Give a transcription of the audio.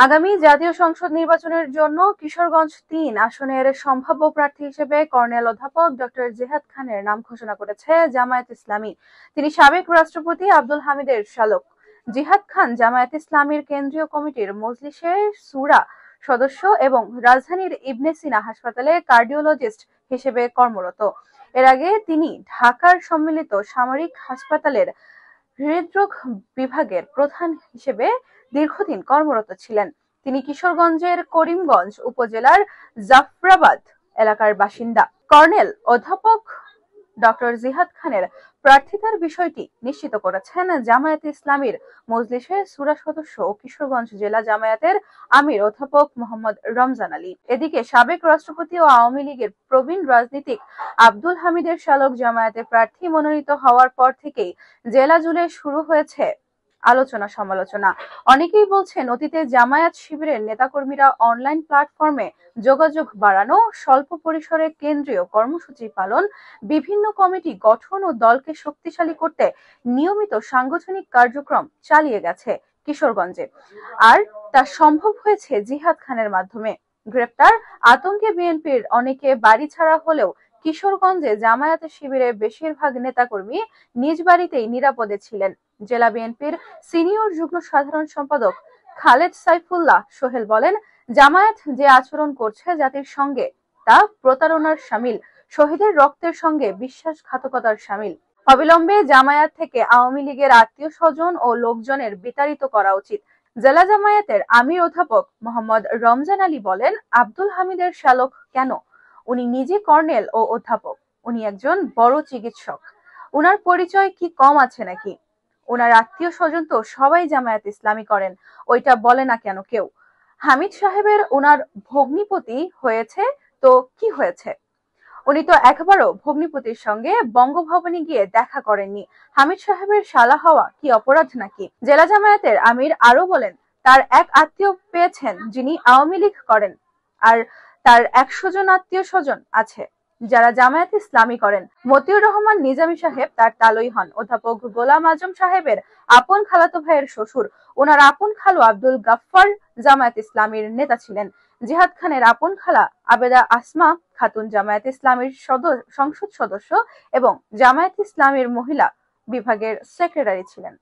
আগামী জাতীয় সংসদ নির্বাচনের জন্য কিশোরগঞ্জ-৩ আসনের সম্ভাব্য প্রার্থী হিসেবে কর্নেল অধ্যাপক ডক্টর জিহাদ খানের নাম ঘোষণা করেছে জামায়াত ইসলামী। তিনি সাবেক রাষ্ট্রপতি আব্দুল হামিদের শ্যালক। জিহাদ খান জামায়াত ইসলামীর কেন্দ্রীয় কমিটির মজলিসের শুরা সদস্য এবং রাজধানীর ইবনে সিনা হাসপাতালে কার্ডিওলজিস্ট হিসেবে কর্মরত। এর আগে তিনি ঢাকার সম্মিলিত সামরিক হাসপাতালের হৃদরোগ বিভাগের প্রধান হিসেবে দীর্ঘদিন কর্মরত ছিলেন। তিনি কিশোরগঞ্জের করিমগঞ্জ উপজেলার জাফরাবাদ এলাকার বাসিন্দা। কর্নেল অধ্যাপক ডক্টর জিহাদ খানের প্রার্থিতার বিষয়টি নিশ্চিত করেছেন জামায়াত ইসলামীর মজলিসের শুরা সদস্য ও কিশোরগঞ্জ জেলা জামায়াতের আমির অধ্যাপক মোহাম্মদ রমজান আলী। এদিকে সাবেক রাষ্ট্রপতি ও আওয়ামী লীগের প্রবীণ রাজনীতিক আব্দুল হামিদের শ্যালক জামায়াতে প্রার্থী মনোনীত হওয়ার পর থেকেই জেলা জুড়ে শুরু হয়েছে আলোচনা সমালোচনা। অনেকেই বলছেন অতীতে জামায়াত শিবিরের নেতাকর্মীরা অনলাইন প্ল্যাটফর্মে যোগাযোগ বাড়ানো, স্বল্প পরিসরে কেন্দ্রীয় কর্মসূচি পালন, বিভিন্ন কমিটি গঠন ও দলকে শক্তিশালী করতে নিয়মিত সাংগঠনিক কার্যক্রম চালিয়ে গেছে কিশোরগঞ্জে। আর তা সম্ভব হয়েছে জিহাদ খানের মাধ্যমে। গ্রেপ্তার আতঙ্কে বিএনপির অনেকে বাড়ি ছাড়া হলেও কিশোরগঞ্জে জামায়াত শিবিরের বেশিরভাগ নেতাকর্মী নিজ বাড়িতেই নিরাপদে ছিলেন। জেলা বিএনপির সিনিয়র যুগ্ম সাধারণ সম্পাদক খালেদ সাইফুল্লাহ সোহেল বলেন, জামায়াত যে আচরণ করছে জাতির সঙ্গে তা প্রতারণার শামিল, শহীদের রক্তের সঙ্গে বিশ্বাসঘাতকতার শামিল। অবিলম্বে জামায়াত থেকে আওয়ামী লীগের আত্মীয় স্বজন ও লোকজনের বিতাড়িত করা উচিত। জেলা জামায়াতের আমির অধ্যাপক মোহাম্মদ রমজান আলী বলেন, আব্দুল হামিদের শ্যালক কেন? উনি নিজে কর্নেল ও অধ্যাপক। উনি একজন বড় চিকিৎসক। উনার পরিচয় কি কম আছে নাকি? ওনার আত্মীয় স্বজন তো সবাই জামায়াত ইসলামী করেন, ওইটা বলে না কেন কেউ? হামিদ সাহেবের ওনার ভগ্নিপতি হয়েছে তো কি হয়েছে? উনি তো একবারও ভগ্নিপতির সঙ্গে বঙ্গভবনে গিয়ে দেখা করেননি। হামিদ সাহেবের শালা হওয়া কি অপরাধ নাকি? জেলা জামায়াতের আমির আরো বলেন, তার এক আত্মীয় পেয়েছেন যিনি আওয়ামী লীগ করেন, আর তার 100 জন আত্মীয় স্বজন আছে যারা জামায়াত ইসলামী করেন। মতিউর রহমান নিজামী সাহেব তার তালই হন। অধ্যাপক গোলাম আজম সাহেবের আপন খালাতো ভাইয়ের শ্বশুর। ওনার আপন খালু আব্দুল গাফফার জামায়াত ইসলামীর নেতা ছিলেন। জিহাদ খানের আপন খালা আবেদা আসমা খাতুন জামায়াত ইসলামীর সংসদ সদস্য এবং জামায়াত ইসলামীর মহিলা বিভাগের সেক্রেটারি ছিলেন।